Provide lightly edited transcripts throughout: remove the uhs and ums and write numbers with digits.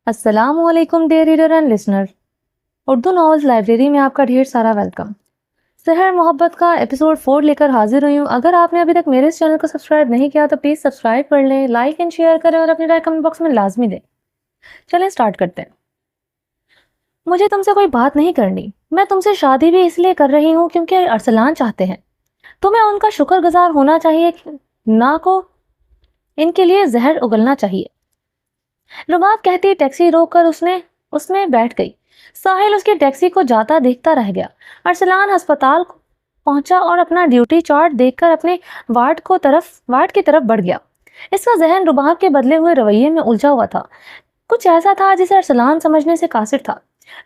السلام علیکم dear reader and listener. Urdu novels library میں آپ کا ڈھیر سارا ویلکم. سحر محبت کا ایپیسوڈ 4 لے کر حاضر ہوئی ہوں. اگر آپ نے ابھی تک میرے اس چینل کو سبسکرائب نہیں کیا تو پلیز سبسکرائب کر لیں, لائک اینڈ شیئر کریں اور اپنی رائے کمنٹ باکس میں لازمی دیں. چلیں سٹارٹ کرتے ہیں. مجھے تم سے کوئی بات نہیں کرنی. میں تم سے شادی بھی اس لیے کر رہی ہوں کیونکہ ارسلان چاہتے ہیں. تمہیں ان کا شکر گزار ہونا چاہیے, نہ کو ان کے لیے زہر اگلنا چاہیے. رباب کہتی ٹیکسی روک کر اس میں بیٹھ گئی. ساحل اس کی ٹیکسی کو جاتا دیکھتا رہ گیا. ارسلان ہسپتال پہنچا اور اپنا ڈیوٹی چارٹ دیکھ کر اپنے وارڈ کی طرف بڑھ گیا. اس کا ذہن رباب کے بدلے ہوئے رویے میں الجھا ہوا تھا. کچھ ایسا تھا جسے ارسلان سمجھنے سے قاصر تھا.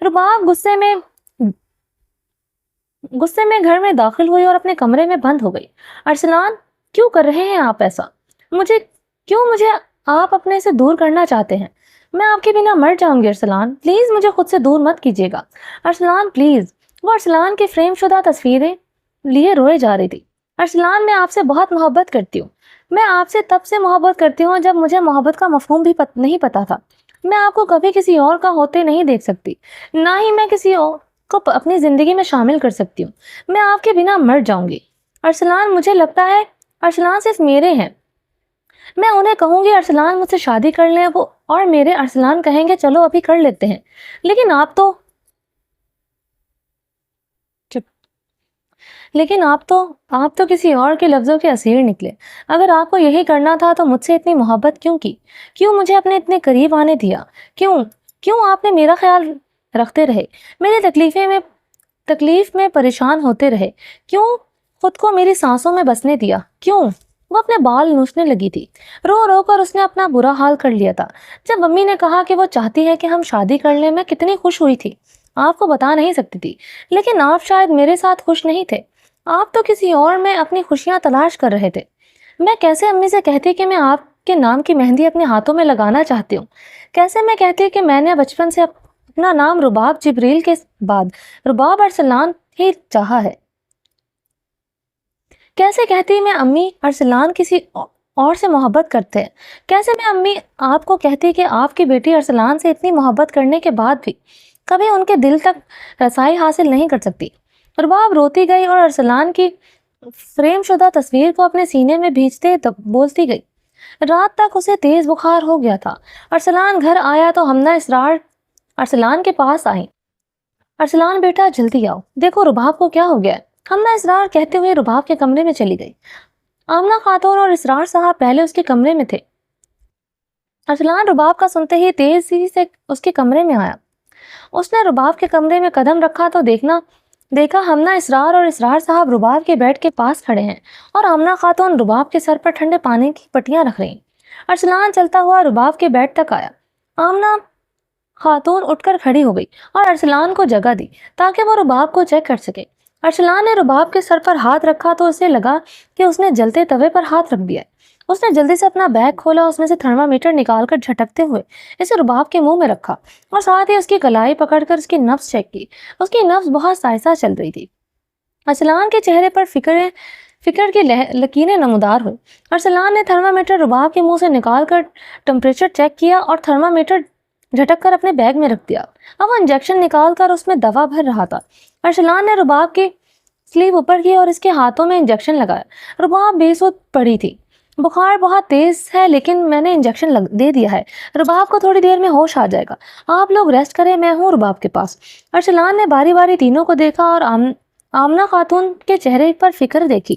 رباب غصے میں گھر میں داخل ہوئی اور اپنے کمرے میں بند ہو گئی. ارسلان, کیوں کر رہے ہیں آپ ایسا؟ مجھے آپ اپنے سے دور کرنا چاہتے ہیں؟ میں آپ کے بنا مر جاؤں گی. ارسلان پلیز مجھے خود سے دور مت کیجیے گا. ارسلان پلیز. وہ ارسلان کی فریم شدہ تصویریں لیے روئے جا رہی تھی. ارسلان, میں آپ سے بہت محبت کرتی ہوں. میں آپ سے تب سے محبت کرتی ہوں جب مجھے محبت کا مفہوم بھی نہیں پتا تھا. میں آپ کو کبھی کسی اور کا ہوتے نہیں دیکھ سکتی, نہ ہی میں کسی اور کو اپنی زندگی میں شامل کر سکتی ہوں. میں آپ کے بنا مر جاؤں گی. ارسلان, مجھے لگتا ہے ارسلان صرف میرے ہیں. میں انہیں کہوں گی ارسلان مجھ سے شادی کر لیں, وہ اور میرے ارسلان کہیں گے چلو ابھی کر لیتے ہیں. لیکن آپ تو کسی اور کے لفظوں کے اسیر نکلے. اگر آپ کو یہی کرنا تھا تو مجھ سے اتنی محبت کیوں کی؟ کیوں مجھے اپنے اتنے قریب آنے دیا؟ کیوں آپ نے میرا خیال رکھتے رہے, میری تکلیف میں پریشان ہوتے رہے؟ کیوں خود کو میری سانسوں میں بسنے دیا؟ کیوں؟ وہ اپنے بال نوچنے لگی تھی. رو رو کر اس نے اپنا برا حال کر لیا تھا. جب امی نے کہا کہ وہ چاہتی ہے کہ ہم شادی کر لیں, میں کتنی خوش ہوئی تھی. آپ کو بتا نہیں سکتی تھی, لیکن آپ شاید میرے ساتھ خوش نہیں تھے. آپ تو کسی اور میں اپنی خوشیاں تلاش کر رہے تھے. میں کیسے امی سے کہتی کہ میں آپ کے نام کی مہندی اپنے ہاتھوں میں لگانا چاہتی ہوں؟ کیسے میں کہتی کہ میں نے بچپن سے اپنا نام رباب جبریل کے بعد رباب ارسلان ہی چاہا ہے؟ کیسے کہتی میں امی ارسلان کسی اور سے محبت کرتے ہیں؟ کیسے میں امی آپ کو کہتی کہ آپ کی بیٹی ارسلان سے اتنی محبت کرنے کے بعد بھی کبھی ان کے دل تک رسائی حاصل نہیں کر سکتی؟ رباب روتی گئی اور ارسلان کی فریم شدہ تصویر کو اپنے سینے میں بھیجتے بولتی گئی. رات تک اسے تیز بخار ہو گیا تھا. ارسلان گھر آیا تو ہمنا اسرار ارسلان کے پاس آئیں. ارسلان بیٹا جلدی آؤ, دیکھو رباب کو کیا ہو گیا ہے. ہمنا اسرار کہتے ہوئے رباب کے کمرے میں چلی گئی. آمنہ خاتون اور اسرار صاحب پہلے اس کے کمرے میں تھے. ارسلان رباب کا سنتے ہی تیزی سے اس کے کمرے میں آیا. اس نے رباب کے کمرے میں قدم رکھا تو دیکھا ہمنا اسرار اور اسرار صاحب رباب کے بیڈ کے پاس کھڑے ہیں اور آمنہ خاتون رباب کے سر پر ٹھنڈے پانی کی پٹیاں رکھ رہی. ارسلان چلتا ہوا رباب کے بیڈ تک آیا. آمنہ خاتون اٹھ کر کھڑی ہو گئی اور ارسلان کو جگہ دی تاکہ وہ رباب کو چیک کر سکے. ارسلان نے رباب کے سر پر ہاتھ رکھا تو اسے لگا کہ اس نے جلتے توے پر ہاتھ رکھ دیا ہے. اس نے جلدی سے اپنا بیگ کھولا, اس میں سے تھرمامیٹر نکال کر جھٹکتے ہوئے اسے رباب کے منہ میں رکھا اور ساتھ ہی اس کی کلائی پکڑ کر اس کی نبض چیک کی. اس کی نبض بہت سائسہ چل رہی تھی. ارسلان کے چہرے پر فکر کی لکیریں نمودار ہوئی. ارسلان نے تھرمامیٹر رباب کے منہ سے نکال کر ٹمپریچر چیک کیا اور تھرمامیٹر جھٹک کر اپنے بیگ میں رکھ دیا. اب وہ انجیکشن نکال کر اس میں دوا بھر رہا تھا. ارسلان نے رباب کی سلیو اوپر کی اور اس کے ہاتھوں میں انجیکشن لگایا. رباب بے سود پڑی تھی. بخار بہت تیز ہے لیکن میں نے انجیکشن دے دیا ہے. رباب کو تھوڑی دیر میں ہوش آ جائے گا. آپ لوگ ریسٹ کریں, میں ہوں رباب کے پاس. ارسلان نے باری باری تینوں کو دیکھا اور آمنہ خاتون کے چہرے پر فکر دیکھ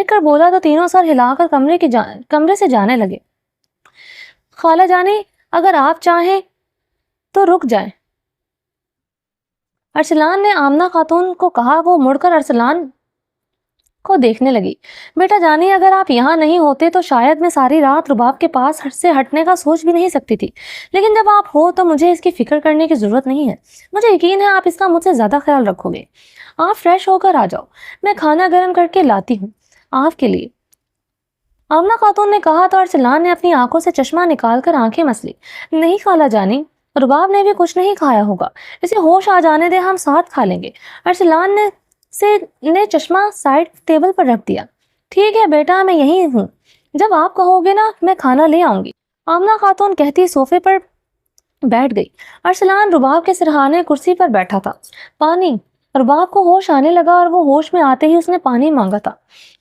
کر بولا تو تینوں سر ہلا کر کمرے سے جانے لگے. خالہ جانی, اگر آپ چاہیں تو رک جائیں, ارسلان نے آمنہ خاتون کو کہا. وہ مڑ کر ارسلان کو دیکھنے لگی. بیٹا جانی, اگر آپ یہاں نہیں ہوتے تو شاید میں ساری رات رباب کے پاس سے ہٹنے کا سوچ بھی نہیں سکتی تھی, لیکن جب آپ ہو تو مجھے اس کی فکر کرنے کی ضرورت نہیں ہے. مجھے یقین ہے آپ اس کا مجھ سے زیادہ خیال رکھو گے. آپ فریش ہو کر آ جاؤ, میں کھانا گرم کر کے لاتی ہوں آپ کے لیے, آمنہ خاتون نے کہا. تو ارسلان نے اپنی آنکھوں سے چشمہ نکال کر آنکھیں مس لی. نہیں خالہ جانی, رباب نے بھی کچھ نہیں کھایا ہوگا, اسے ہوش آ جانے دے, ہم ساتھ کھا لیں گے. ارسلان نے چشمہ سائڈ ٹیبل پر رکھ دیا. ٹھیک ہے بیٹا, میں یہیں ہوں, جب آپ کہو گے نا میں کھانا لے آؤں گی. آمنہ خاتون کہتی صوفے پر بیٹھ گئی۔ ارسلان رباب کے سرہانے کرسی پر بیٹھا تھا۔ پانی۔ رباب کو ہوش آنے لگا اور وہ ہوش میں آتے ہی اس نے پانی مانگا تھا۔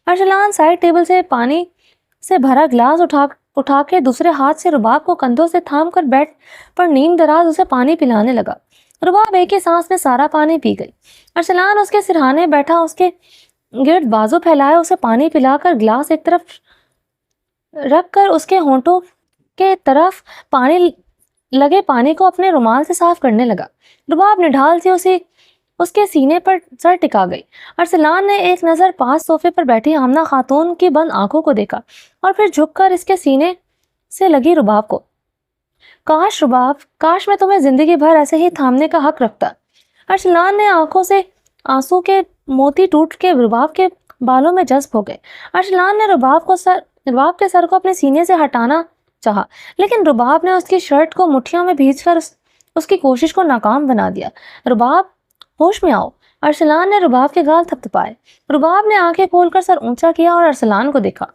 ارسلان سائڈ ٹیبل سے پانی سے بھرا گلاس اٹھا کے دوسرے ہاتھ سے رباب کو کندھوں سے تھام کر بیڈ پر نیم دراز اسے پانی پلانے لگا۔ رباب ایک ہی سانس میں سارا پانی پی گئی۔ ارسلان اس کے سرہانے بیٹھا، اس کے گرد بازو پھیلائے، اسے پانی پلا کر گلاس ایک طرف رکھ کر اس کے ہونٹوں کے طرف لگے پانی کو اپنے رومال سے صاف کرنے لگا۔ رباب نڈھال سے اس کے سینے پر سر ٹکا گئی۔ ارسلان نے ایک نظر پاس صوفے پر بیٹھی آمنہ خاتون کی بند آنکھوں کو دیکھا اور پھر جھک کر اس کے سینے سے لگی رباب کو۔ کاش رباب، کاش میں تمہیں زندگی بھر ایسے ہی تھامنے کا حق رکھتا۔ ارسلان نے آنکھوں سے آنسو کے موتی ٹوٹ کے رباب کے بالوں میں جذب ہو گئے۔ ارسلان نے رباب کے سر کو اپنے سینے سے ہٹانا چاہا، لیکن رباب نے اس کی شرٹ کو مٹھیوں میں بھیج کر اس کی کوشش کو ناکام بنا دیا۔ رباب، ہوش میں آؤ۔ ارسلان نے رباب کے گال تھپتھپائے۔ رباب نے آنکھیں کھول کر سر اونچا کیا اور ارسلان کو دیکھا۔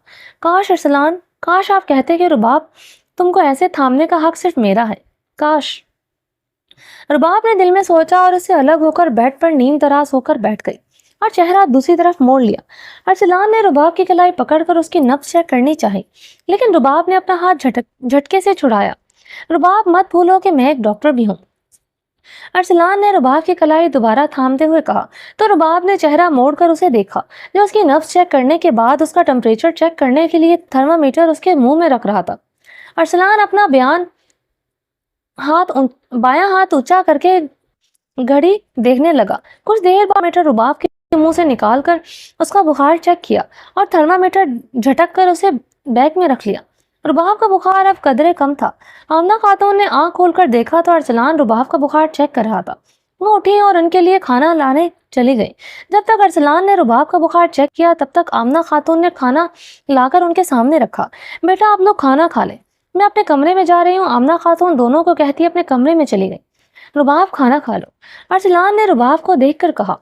کاش ارسلان، کاش آپ کہتے کہ رباب، تم کو ایسے تھامنے کا حق صرف میرا ہے، کاش۔ رباب نے دل میں سوچا اور اس سے الگ ہو کر بیڈ پر نیم دراز ہو کر بیٹھ گئی اور چہرہ دوسری طرف موڑ لیا۔ ارسلان نے رباب کی کلائی پکڑ کر اس کی نبض چیک کرنی چاہی، لیکن رباب نے اپنا ہاتھ جھٹکے سے چھڑایا۔ رباب، مت بھولو کہ میں ایک ڈاکٹر بھی ہوں، ارسلان نے رباب کی کلائی دوبارہ تھامتے ہوئے کہا، تو رباب نے چہرہ موڑ کر اسے دیکھا جو اس کی نبض چیک کرنے کے بعد اس کا ٹمپریچر چیک کرنے کے لیے تھرمامیٹر اس کے منہ میں رکھ رہا تھا۔ ارسلان اپنا بایاں ہاتھ اونچا کر کے گھڑی دیکھنے لگا۔ کچھ دیر بعد میٹر رباب کے منہ سے نکال کر اس کا بخار چیک کیا اور تھرمامیٹر جھٹک کر اسے بیگ میں رکھ لیا۔ رباب کا بخار اب قدرے کم تھا۔ آمنہ خاتون نے آنکھ کھول کر دیکھا تو ارسلان رباب کا بخار چیک کر رہا تھا۔ وہ اٹھی اور ان کے لیے کھانا لانے چلی گئی۔ جب تک ارسلان نے رباب کا بخار چیک کیا تب تک آمنہ خاتون نے کھانا لا کر ان کے سامنے رکھا۔ بیٹا، آپ لوگ کھانا کھا لیں، میں اپنے کمرے میں جا رہی ہوں۔ آمنہ خاتون دونوں کو کہتی اپنے کمرے میں چلی گئی۔ رباب، کھانا کھا لو، ارسلان نے رباب کو دیکھ کر کہا۔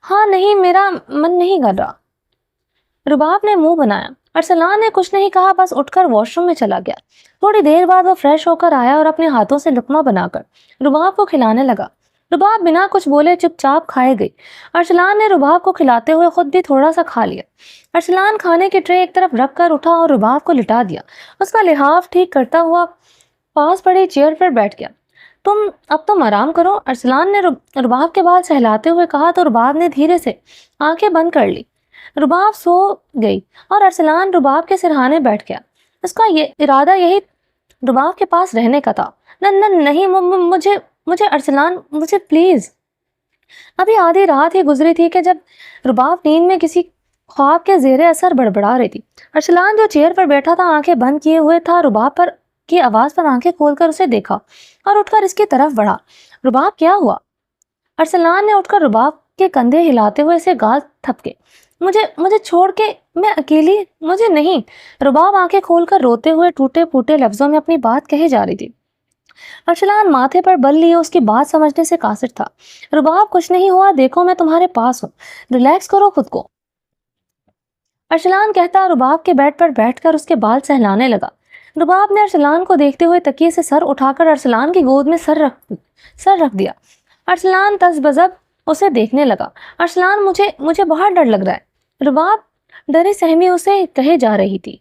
ہاں نہیں، میرا من نہیں کر رہا، رباب نے منہ بنایا۔ ارسلان نے کچھ نہیں کہا، بس اٹھ کر واش روم میں چلا گیا۔ تھوڑی دیر بعد وہ فریش ہو کر آیا اور اپنے ہاتھوں سے لقمہ بنا کر رباب کو کھلانے لگا۔ رباب بنا کچھ بولے چپ چاپ کھائے گئی۔ ارسلان نے رباب کو کھلاتے ہوئے خود بھی تھوڑا سا کھا لیا۔ ارسلان کھانے کی ٹرے ایک طرف رکھ کر اٹھا اور رباب کو لٹا دیا۔ اس کا لحاف ٹھیک کرتا ہوا پاس پڑی چیئر پر بیٹھ گیا۔ اب تم آرام کرو، ارسلان نے رباب کے بال سہلاتے ہوئے کہا تو رباب نے دھیرے سے آنکھیں بند کر لی۔ رباب سو گئی اور ارسلان رباب کے سرہانے بیٹھ گیا۔ اس کا ارادہ یہی رباب کے پاس رہنے کا تھا۔ نہیں، مجھے ارسلان، مجھے پلیز۔ ابھی آدھی رات ہی گزری تھی کہ جب رباب نیند میں کسی خواب کے زیر اثر بڑبڑا رہی تھی۔ ارسلان جو چیئر پر بیٹھا تھا آنکھیں بند کیے ہوئے تھا، رباب کی آواز پر آنکھیں کھول کر اسے دیکھا اور اٹھ کر اس کی طرف بڑھا۔ رباب، کیا ہوا؟ ارسلان نے اٹھ کر رباب کے کندھے ہلاتے ہوئے اسے گال تھپکے۔ مجھے چھوڑ کے، میں اکیلی، مجھے نہیں۔ رباب آنکھیں کھول کر روتے ہوئے ٹوٹے پھوٹے لفظوں میں اپنی بات کہے جا رہی تھی۔ ارسلان ماتھے پر بل لیے اس کی بات سمجھنے سے قاصر تھا۔ رباب، کچھ نہیں ہوا، دیکھو میں تمہارے پاس ہوں، ریلیکس کرو خود کو، ارسلان کہتا رباب کے بیڈ پر بیٹھ کر اس کے بال سہلانے لگا۔ رباب نے ارسلان کو دیکھتے ہوئے تکیے سے سر اٹھا کر ارسلان کی گود میں سر رکھ دیا۔ ارسلان تذبذب اسے دیکھنے لگا۔ ارسلان، مجھے بہت ڈر لگ رہا ہے، رباب ڈری سہمی اسے کہے جا رہی تھی۔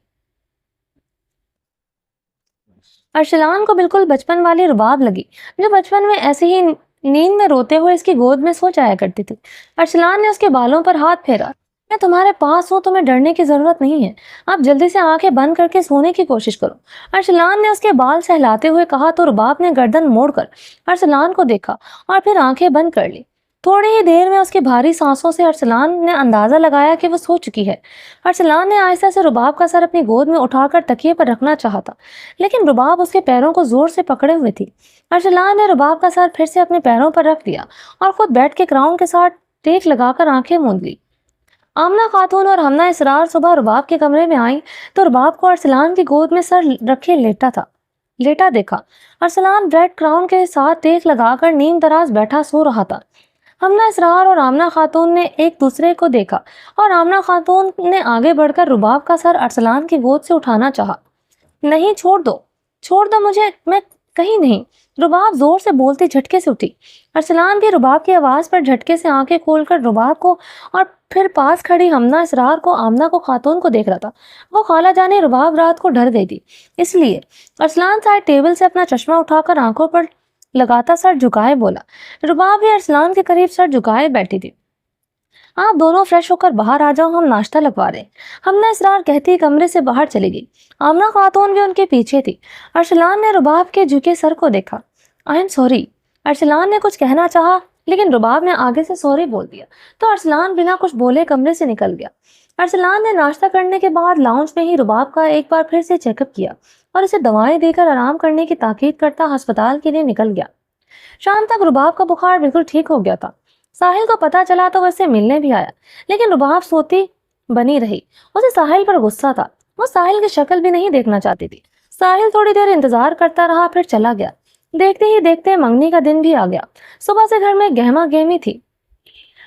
ارسلان کو بالکل بچپن والی رباب لگی جو بچپن میں ایسے ہی نیند میں روتے ہوئے اس کی گود میں سو جایا کرتی تھی۔ ارسلان نے اس کے بالوں پر ہاتھ پھیرا۔ میں تمہارے پاس ہوں، تمہیں ڈرنے کی ضرورت نہیں ہے، آپ جلدی سے آنکھیں بند کر کے سونے کی کوشش کرو، ارسلان نے اس کے بال سہلاتے ہوئے کہا تو رباب نے گردن موڑ کر ارسلان کو دیکھا اور پھر آنکھیں بند کر لی۔ تھوڑی ہی دیر میں اس کی بھاری سانسوں سے ارسلان نے اندازہ لگایا کہ وہ سو چکی ہے۔ ارسلان نے آہستہ سے رباب کا سر اپنی گود میں اٹھا کر تکیے پر رکھنا چاہا تھا، لیکن رباب اس کے پیروں کو زور سے پکڑے ہوئے تھی۔ ارسلان نے رباب کا سر پھر سے اپنے پیروں پر رکھ دیا اور خود بیٹھ کے کراؤن کے ساتھ ٹیک لگا کر آنکھیں موند لی۔ آمنہ خاتون اور ہمنہ اسرار صبح رباب کے کمرے میں آئیں تو رباب کو ارسلان کی گود میں سر رکھے لیٹا دیکھا۔ ارسلان بیڈ کراؤن کے ساتھ ٹیک لگا کر نیم دراز بیٹھا سو رہا تھا۔ ہمنہ اسرار اور آمنہ خاتون نے ایک دوسرے کو دیکھا اور آمنہ خاتون نے آگے بڑھ کر رباب کا سر ارسلان کی گود سے اٹھانا چاہا۔ نہیں، چھوڑ دو مجھے، میں کہیں نہیں۔ رباب زور سے بولتی جھٹکے سے اٹھی۔ ارسلان بھی رباب کی آواز پر جھٹکے سے آنکھیں کھول کر رباب کو اور پھر پاس کھڑی حمنہ اسرار کو، آمنہ کو خاتون کو دیکھ رہا تھا۔ وہ خالہ جانے رباب رات کو ڈر گئی تھی، اس لیے ارسلان سائڈ ٹیبل سے اپنا چشمہ اٹھا کر آنکھوں پر لگاتا سر جھکائے بولا۔ رباب بھی ارسلان کے قریب سر جھکائے بیٹھی تھی۔ آپ دونوں فریش ہو کر باہر آ جاؤ، ہم ناشتہ لگوا رہے ہیں، حمنہ اسرار کہتی کمرے سے باہر چلی گئی۔ آمنہ خاتون بھی ان کے پیچھے تھی۔ ارسلان نے رباب کے جھکے سر کو دیکھا۔ I am sorry. ارسلان نے کچھ کہنا چاہا لیکن رباب نے آگے سے سوری بول دیا تو ارسلان بنا کچھ بولے کمرے سے نکل گیا۔ ارسلان نے ناشتہ کرنے کے بعد لاؤنج میں ہی رباب کا ایک بار پھر سے چیک اپ کیا اور اسے دوائیں دے کر آرام کرنے کی تاکید کرتا ہسپتال کے لیے نکل گیا۔ شام تک رباب کا بخار بالکل ٹھیک ہو گیا تھا۔ ساحل کو پتا چلا تو وہ اسے ملنے بھی آیا لیکن رباب سوتی بنی رہی۔ اسے ساحل پر غصہ تھا، وہ ساحل کی شکل بھی نہیں دیکھنا چاہتی تھی۔ ساحل تھوڑی دیر انتظار کرتا رہا پھر چلا گیا۔ دیکھتے ہی دیکھتے منگنی کا دن بھی آ گیا۔ صبح سے گھر میں گہما گہمی تھی۔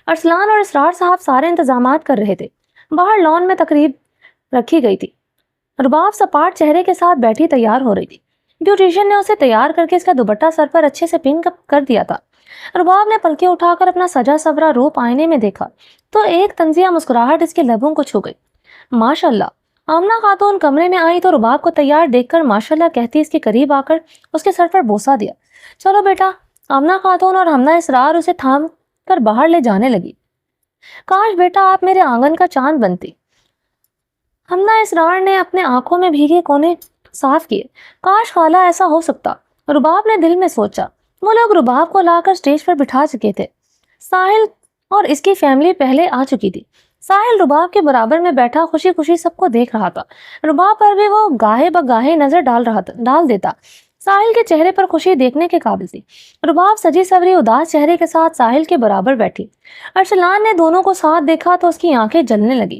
ارسلان اور اسرار صاحب سارے انتظامات کر رہے تھے۔ باہر لان میں تقریب رکھی گئی تھی۔ رباب سپاٹ چہرے کے ساتھ بیٹھی تیار ہو رہی تھی۔ بیوٹیشین نے اسے تیار کر کے اس کا دوپٹہ سر پر اچھے سے پن کر دیا تھا۔ رباب نے پلکیں اٹھا کر اپنا سجا سورا روپ آئینے میں دیکھا تو ایک طنزیہ مسکراہٹ اس کے لبوں کو چھو گئی۔ ماشاءاللہ۔ آمنہ خاتون کمرے میں آئی تو رباب کو تیار دیکھ کر ماشاءاللہ کہتی اس کے قریب آ کر اس کے سر پر بوسہ دیا۔ چلو بیٹا۔ آمنہ خاتون اور حمنہ اسرار اسے تھام کر باہر لے جانے لگی۔ کاش بیٹا آپ میرے آنگن کا چاند بنتی۔ حمنہ اسرار نے اپنے آنکھوں میں بھیگے کونے صاف کیے۔ کاش خالہ ایسا ہو سکتا، رباب نے دل میں سوچا۔ وہ لوگ رباب کو لا کر سٹیج پر بٹھا چکے تھے۔ ساحل اور اس کی فیملی پہلے آ چکی تھی۔ ساحل رباب کے برابر میں بیٹھا خوشی خوشی سب کو دیکھ رہا تھا۔ رباب پر بھی وہ گاہے بگاہے نظر ڈال دیتا۔ ساحل کے چہرے پر خوشی دیکھنے کے قابل تھی۔ رباب سجی سوری اداس چہرے کے ساتھ ساحل کے برابر بیٹھی۔ ارسلان نے دونوں کو ساتھ دیکھا تو اس کی آنکھیں جلنے لگی۔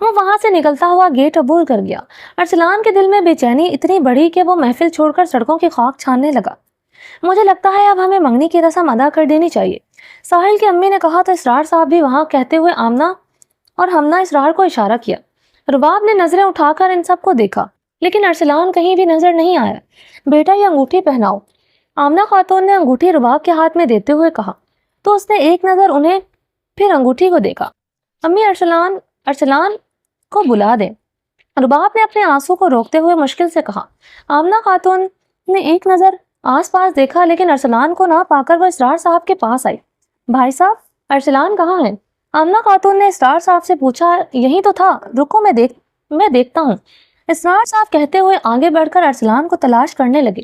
وہ وہاں سے نکلتا ہوا گیٹ عبور کر گیا۔ ارسلان کے دل میں بے چینی اتنی بڑھی کہ وہ محفل چھوڑ کر سڑکوں کی خاک چھاننے لگا۔ مجھے لگتا ہے اب ہمیں منگنی کی رسم ادا کر دینی چاہیے، ساحل کی امی نے کہا تو اسرار صاحب بھی وہاں کہتے ہوئے آمنہ اور حمنہ اسرار کو اشارہ کیا۔ رباب نے نظریں اٹھا کر ان سب کو دیکھا لیکن ارسلان کہیں بھی نظر نہیں آیا۔ بیٹا یہ انگوٹھی پہناؤ، آمنہ خاتون نے انگوٹھی رباب کے ہاتھ میں دیتے ہوئے کہا تو اس نے ایک نظر انہیں پھر انگوٹھی کو دیکھا۔ امی ارسلان کو بلا دیں، رباب نے اپنے آنسو کو روکتے ہوئے مشکل سے کہا۔ آمنہ خاتون نے ایک نظر آس پاس دیکھا لیکن ارسلان کو نہ پا کر وہ اسرار صاحب کے پاس آئی۔ بھائی صاحب ارسلان کہاں ہے؟ آمنہ خاتون نے اسرار صاحب سے پوچھا۔ یہی تو تھا، رکو میں دیکھتا ہوں، اسرار صاحب کہتے ہوئے آگے بڑھ کر ارسلان کو تلاش کرنے لگے۔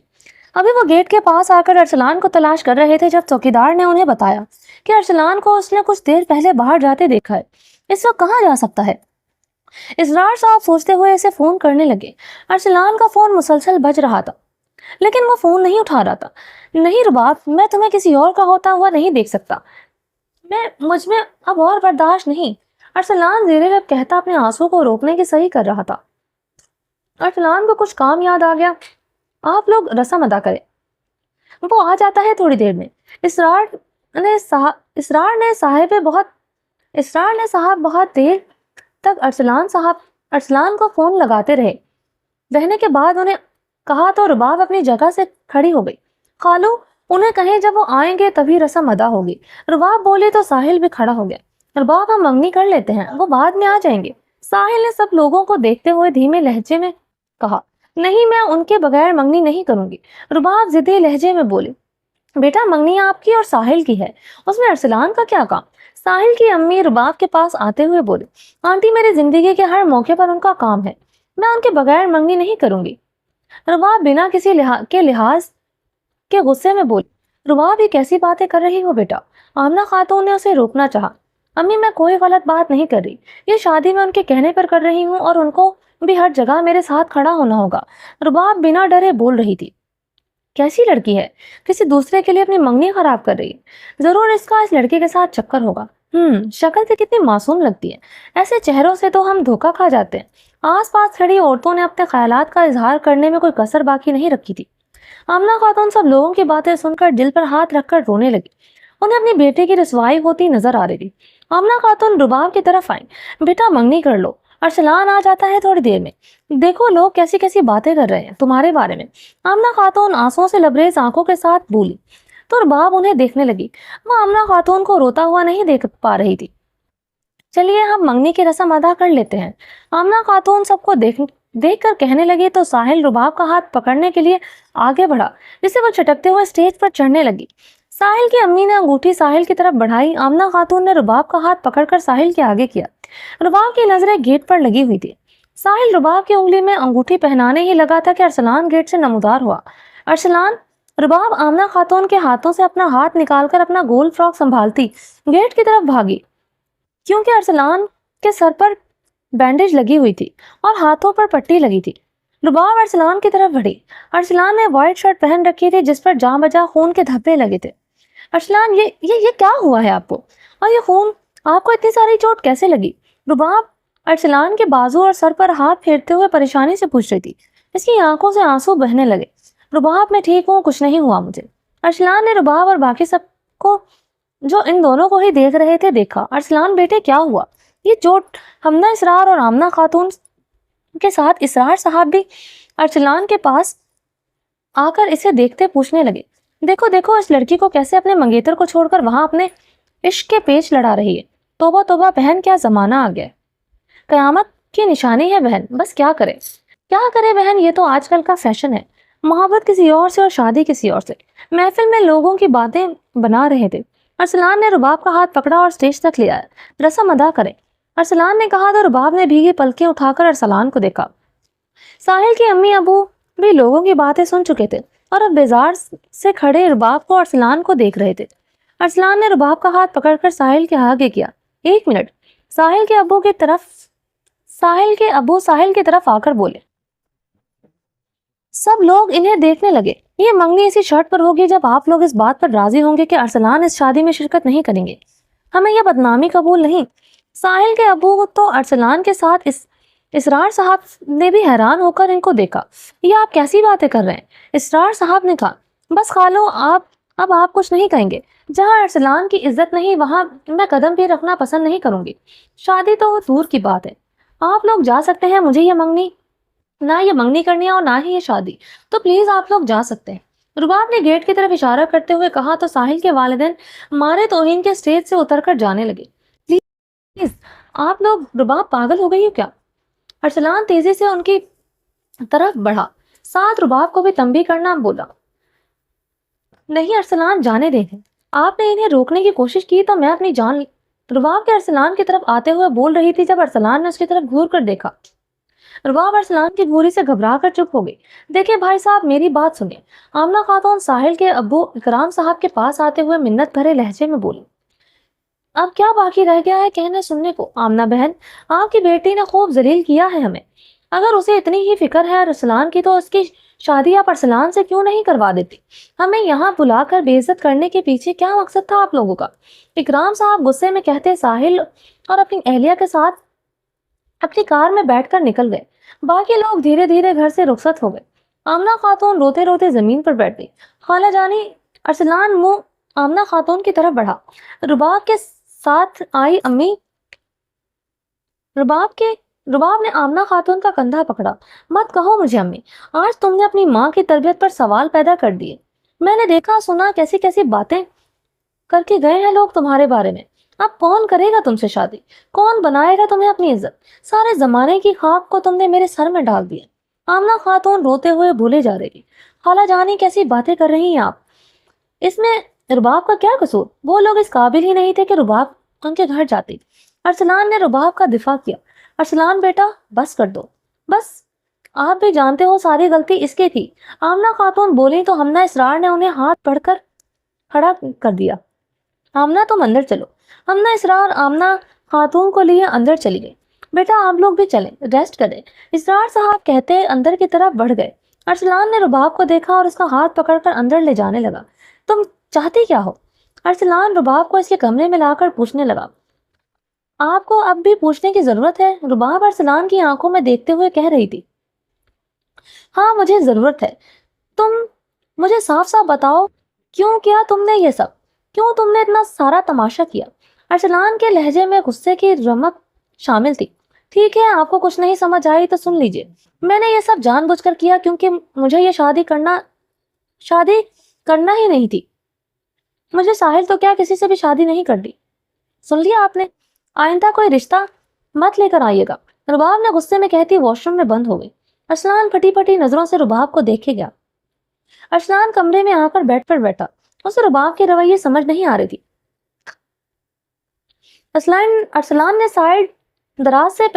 ابھی وہ گیٹ کے پاس آ کر ارسلان کو تلاش کر رہے تھے جب چوکیدار نے انہیں بتایا کہ ارسلان کو اس نے کچھ دیر پہلے باہر جاتے دیکھا ہے۔ اس وقت کہاں جا سکتا ہے؟ اسرار صاحب سوچتے ہوئے اسے فون کرنے لگے۔ ارسلان کا فون مسلسل بج رہا تھا لیکن وہ فون نہیں اٹھا رہا تھا۔ نہیں رباب، میں تمہیں کسی اور کا ہوتا ہوا نہیں دیکھ سکتا، مجھ میں اب اور برداشت نہیں، ارسلان زیر لب کہتا اپنے آنسو کو روکنے کی صحیح کر رہا تھا۔ ارسلان کو کچھ کام یاد آ گیا۔ آپ لوگ رسم ادا کریں، وہ آ جاتا ہے تھوڑی دیر میں۔ اسرار نے صاحب بہت دیر تک ارسلان کو فون لگاتے رہنے کے بعد انہیں کہا تو رباب اپنی جگہ سے کھڑی ہو گئی۔ خالو انہیں کہیں جب وہ آئیں گے تبھی رسم ادا ہوگی۔ رباب بولی تو ساحل بھی کھڑا ہو گیا۔ رباب ہم منگنی کر لیتے ہیں، وہ بعد میں آ جائیں گے، ساحل نے سب لوگوں کو دیکھتے ہوئے دھیمے لہجے میں کہا۔ نہیں، میں ان کے بغیر منگنی نہیں کروں گی، رباب ضدی لہجے میں بولے۔ بیٹا منگنی آپ کی اور ساحل کی ہے، اس میں ارسلان کا کیا کام؟ ساحل کی امی رباب کے پاس آتے ہوئے بولے۔ آنٹی میری زندگی کے ہر موقع پر ان کا کام ہے، میں ان کے بغیر منگنی نہیں کروں گی۔ رباب بنا کسی لحاظ کے غصے میں بولی۔ رباب یہ کیسی باتیں کر رہی ہو بیٹا؟ آمنہ خاتون نے اسے روکنا چاہا۔ امی میں کوئی غلط بات نہیں کر رہی، یہ شادی میں ان کے کہنے پر کر رہی ہوں اور ان کو بھی ہر جگہ میرے ساتھ کھڑا ہونا ہوگا۔ رباب بنا ڈرے بول رہی تھی۔ کیسی لڑکی ہے، کسی دوسرے کے لیے اپنی منگنی خراب کر رہی ہے، ضرور اس کا اس لڑکے کے ساتھ چکر ہوگا۔ شکل سے کتنی معصوم لگتی ہے، ایسے چہروں سے تو ہم دھوکا کھا جاتے ہیں۔ آس پاس کھڑی عورتوں نے اپنے خیالات کا اظہار کرنے میں کوئی کسر باقی نہیں رکھی تھی۔ آمنہ خاتون سب لوگوں کی باتیں سن کر دل پر ہاتھ رکھ کر رونے لگی۔ انہیں اپنی بیٹے کی رسوائی ہوتی نظر آ رہی تھی۔ آمنہ خاتون رباب کی طرف آئیں۔ بیٹا منگنی کر لو، ارسلان آ جاتا ہے تھوڑی دیر میں. دیکھو لوگ کیسی کیسی باتیں کر رہے ہیں تمہارے بارے میں. آمنہ خاتون آنسوؤں سے لبریز آنکھوں کے ساتھ بولی تو رباب انہیں دیکھنے لگی. وہ آمنہ خاتون کو روتا ہوا نہیں دیکھ پا رہی تھی. چلیے ہم منگنی کی رسم ادا کر لیتے ہیں. آمنہ خاتون سب کو دیکھ کر کہنے لگی تو ساحل رباب کا ہاتھ پکڑنے کے لیے آگے بڑھا جسے وہ چھٹکتے ہوئے اسٹیج پر چڑھنے لگی. ساحل کی امی نے انگوٹھی ساحل کی طرف بڑھائی. آمنہ خاتون نے رباب کا ہاتھ پکڑ کر ساحل کے آگے کیا. رباب کی نظریں گیٹ پر لگی ہوئی تھی. ساحل رباب کی انگلی میں انگوٹھی پہنانے ہی لگا تھا کہ ارسلان گیٹ سے نمودار ہوا. ارسلان. رباب آمنہ خاتون کے ہاتھوں سے اپنا ہاتھ نکال کر اپنا گول فراک سنبھالتی گیٹ کی طرف بھاگی کیونکہ ارسلان کے سر پر بینڈیج لگی ہوئی تھی اور ہاتھوں پر پٹی لگی تھی. رباب ارسلان کی طرف بڑھی. ارسلان نے وائٹ شرٹ پہن رکھی تھی جس پر جاں بجا خون کے دھبے لگے تھے. ارسلان یہ کیا ہوا ہے آپ کو؟ اور یہ خون آپ کو اتنی ساری چوٹ کیسے لگی؟ رباب ارسلان کے بازو اور سر پر ہاتھ پھیرتے ہوئے پریشانی سے پوچھ رہی تھی. اس کی آنکھوں سے آنسو بہنے لگے. رباب میں ٹھیک ہوں, کچھ نہیں ہوا مجھے. ارسلان نے رباب اور باقی سب کو جو ان دونوں کو ہی دیکھ رہے تھے دیکھا. ارسلان بیٹے کیا ہوا؟ یہ چوٹ حمنہ اسرار اور آمنہ خاتون کے ساتھ اسرار صاحب بھی ارسلان کے پاس آ کر اسے دیکھتے پوچھنے لگے. دیکھو دیکھو اس لڑکی کو کیسے اپنے منگیتر کو چھوڑ کر وہاں اپنے عشق کے پیچ لڑا رہی ہے. توبہ توبہ بہن, کیا زمانہ آ گیا. قیامت کی نشانی ہے بہن. بس کیا کرے بہن, یہ تو آج کل کا فیشن ہے. محبت کسی اور سے اور شادی کسی اور سے. محفل میں لوگوں کی باتیں بنا رہے تھے. ارسلان نے رباب کا ہاتھ پکڑا اور اسٹیج تک لے آیا. رسم ادا کریں, ارسلان نے کہا تو رباب نے بھیگی پلکیں اٹھا کر ارسلان کو دیکھا. ساحل کی امی ابو بھی لوگوں کی باتیں سن چکے تھے اور اب بیزار سے کھڑے رباب کو ارسلان کو دیکھ رہے تھے. ارسلان نے رباب کا ہاتھ پکڑ کر ساحل کے آگے کیا. 1 منٹ. ساحل کے ابو ساحل کی طرف آ کر بولے. سب لوگ انہیں دیکھنے لگے. یہ منگنی اسی شرط پر ہوگی جب آپ لوگ اس بات پر راضی ہوں گے کہ ارسلان اس شادی میں شرکت نہیں کریں گے. ہمیں یہ بدنامی قبول نہیں. ساحل کے ابو تو ارسلان کے ساتھ اسرار صاحب نے بھی حیران ہو کر ان کو دیکھا. یہ آپ کیسی باتیں کر رہے ہیں؟ اسرار صاحب نے کہا. بس خالو, اب آپ کچھ نہیں کہیں گے. جہاں ارسلان کی عزت نہیں وہاں میں قدم بھی رکھنا پسند نہیں کروں گی. شادی تو دور کی بات ہے. آپ لوگ جا سکتے ہیں. مجھے یہ منگنی کرنی ہے اور نہ ہی یہ شادی. تو پلیز آپ لوگ جا سکتے ہیں. رباب نے گیٹ کی طرف اشارہ کرتے ہوئے کہا تو ساحل کے والدین مارے توہین کے اسٹیج سے اتر کر جانے لگے. پلیز آپ لوگ, رباب پاگل ہو گئی ہو کیا؟ ارسلان تیزی سے ان کی طرف بڑھا. ساتھ رباب کو بھی تنبیہ کرنا بولا. نہیں ارسلان, جانے دیں. آپ نے انہیں روکنے کی کوشش کی تو میں اپنی جان. رباب کے ارسلان کی طرف آتے ہوئے بول رہی تھی جب ارسلان نے اس کی طرف گھور کر دیکھا. رباب ارسلان کی گھوری سے گھبرا کر چپ ہو گئی. دیکھیں بھائی صاحب, میری بات سنیں. آمنہ خاتون ساحل کے ابو اکرام صاحب کے پاس آتے ہوئے منت بھرے لہجے میں بولی. اب کیا باقی رہ گیا ہے کہنے سننے کو؟ آمنہ بہن, آپ کی بیٹی نے خوب ذلیل کیا ہے ہمیں. اگر اسے اتنی ہی فکر ہے ارسلان کی تو اس کی شادی آپ ارسلان سے کیوں نہیں کروا دیتی؟ ہمیں یہاں بلا کر بے عزت کرنے کے پیچھے کیا مقصد تھا آپ لوگوں کا؟ اکرام صاحب غصے میں کہتے ساحل اور اپنی اہلیہ کے ساتھ اپنی کار میں بیٹھ کر نکل گئے. باقی لوگ دھیرے دھیرے گھر سے رخصت ہو گئے. آمنہ خاتون روتے روتے زمین پر بیٹھ گئی. خالہ جانی. ارسلان منہ آمنہ خاتون کی طرف بڑھا. رباب کے ساتھ آئی امی. رباب نے آمنہ خاتون کا کندھا پکڑا. مت کہو مجھے امی, آج تم نے اپنی ماں کی تربیت پر سوال پیدا کر دیے. میں نے دیکھا سنا کیسی کیسی باتیں کر کے گئے ہیں لوگ تمہارے بارے میں. اب کون کرے گا تم سے شادی؟ کون بنائے گا تمہیں اپنی عزت؟ سارے زمانے کی خاک کو تم نے میرے سر میں ڈال دیا. آمنہ خاتون روتے ہوئے بھولے جا رہی. خالہ جانی کیسی باتیں کر رہی ہیں آپ؟ اس میں رباب کا کیا قصور؟ وہ لوگ اس قابل ہی نہیں تھے کہ رباب ان کے گھر جاتی. ارسلان نے رباب کا دفاع کیا. ارسلان بیٹا بس کر دو. بس آپ بھی جانتے ہو ساری غلطی اس کی تھی. آمنہ خاتون بولی تو حمنہ اسرار نے انہیں ہاتھ پکڑ کر کھڑا کر دیا. آمنہ تم اندر چلو. حمنہ اسرار آمنہ خاتون کو لیے اندر چلی گئی. بیٹا آپ لوگ بھی چلیں, ریسٹ کریں. اسرار صاحب کہتے اندر کی طرف بڑھ گئے. ارسلان نے رباب کو دیکھا اور اس کا ہاتھ پکڑ کر اندر لے جانے لگا. تم چاہتی کیا ہو؟ ارسلان رباب کو اس کے کمرے میں لا کر پوچھنے لگا. آپ کو اب بھی پوچھنے کی ضرورت ہے؟ رباب ارسلان کی آنکھوں میں دیکھتے ہوئے کہہ رہی تھی. ہاں مجھے ضرورت ہے. تم مجھے صاف صاف بتاؤ کیوں کیا تم نے یہ سب؟ کیوں تم نے اتنا سارا تماشا کیا؟ ارسلان کے لہجے میں غصے کی رمق شامل تھی. ٹھیک ہے، آپ کو کچھ نہیں سمجھ آئی تو سن لیجیے، میں نے یہ سب جان بوجھ کر کیا کیونکہ مجھے یہ شادی کرنا ہی نہیں تھی۔ مجھے ساحل تو کیا کسی سے بھی شادی نہیں کرنی۔ سن لیا آپ نے؟ آئندہ کوئی رشتہ مت لے کر آئیے گا، رباب نے غصے میں کہتی واش روم میں بند ہو گئی۔ ارسلان پھٹی پھٹی نظروں سے رباب کو دیکھے گیا۔ ارسلان کمرے میں آ کر بیڈ پر بیٹھا، اسے رباب کے رویے سمجھ نہیں آ رہی تھی۔ ارسلان نے سائڈ دراز سے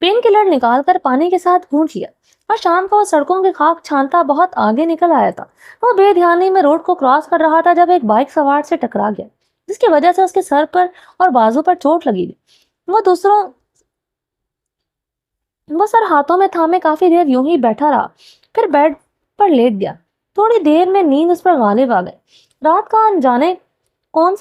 پین کلر نکال کر پانی کے ساتھ گھونٹ لیا اور شام کو وہ سڑکوں کے خاک چھانتا بہت آگے نکل آیا تھا۔ وہ بے دھیانی میں روڈ کو کراس کر رہا تھا جب ایک بائک سوار سے ٹکرا گیا، جس کی وجہ سے اس کے سر پر اور بازو پر چوٹ لگی تھی۔ وہ سر ہاتھوں میں تھامے کافی دیر یوں ہی بیٹھا رہا، پھر بیڈ پر لیٹ گیا۔ تھوڑی دیر میں نیند اس پر غالب آ گئی۔ رات کا نہ جانے کون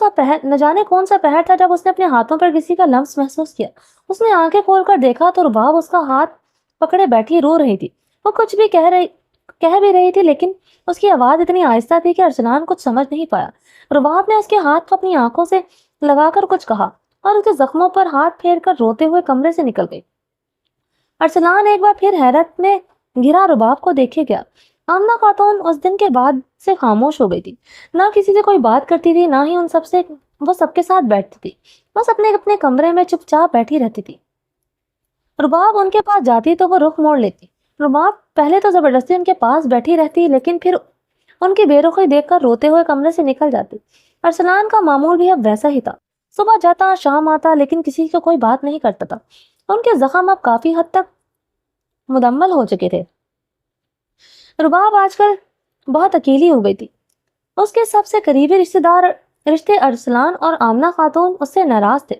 سا پہر تھا جب اس نے اپنے ہاتھوں پر کسی کا لمس محسوس کیا۔ اس نے آنکھیں کھول کر دیکھا تو رباب اس کا ہاتھ پکڑے بیٹھی رو رہی تھی۔ وہ کچھ بھی کہہ بھی رہی تھی لیکن اس کی آواز اتنی آہستہ تھی کہ ارسلان کچھ سمجھ نہیں پایا۔ رباب نے اس کے ہاتھ کو اپنی آنکھوں سے لگا کر کچھ کہا اور اس کے زخموں پر ہاتھ پھیر کر روتے ہوئے کمرے سے نکل گئی۔ ارسلان ایک بار پھر حیرت میں گھرا رباب کو دیکھے گیا۔ آمنہ خاتون اس دن کے بعد سے خاموش ہو گئی تھی، نہ کسی سے کوئی بات کرتی تھی، نہ ہی وہ سب کے ساتھ بیٹھتی تھی، بس اپنے کمرے میں چپ چاپ بیٹھی رہتی تھی۔ رباب ان کے پاس جاتی تو وہ رخ موڑ لیتی۔ رباب پہلے تو زبردستی ان کے پاس بیٹھی رہتی لیکن پھر ان کی بے رخی دیکھ کر روتے ہوئے کمرے سے نکل جاتی۔ ارسلان کا معمول بھی اب ویسا ہی تھا، صبح جاتا شام آتا لیکن کسی کو کوئی بات نہیں کرتا تھا۔ ان کے زخم اب کافی حد تک مدمل ہو چکے تھے۔ رباب آج کل بہت اکیلی ہو گئی تھی۔ اس کے سب سے قریبی رشتے ارسلان اور آمنہ خاتون اس سے ناراض تھے۔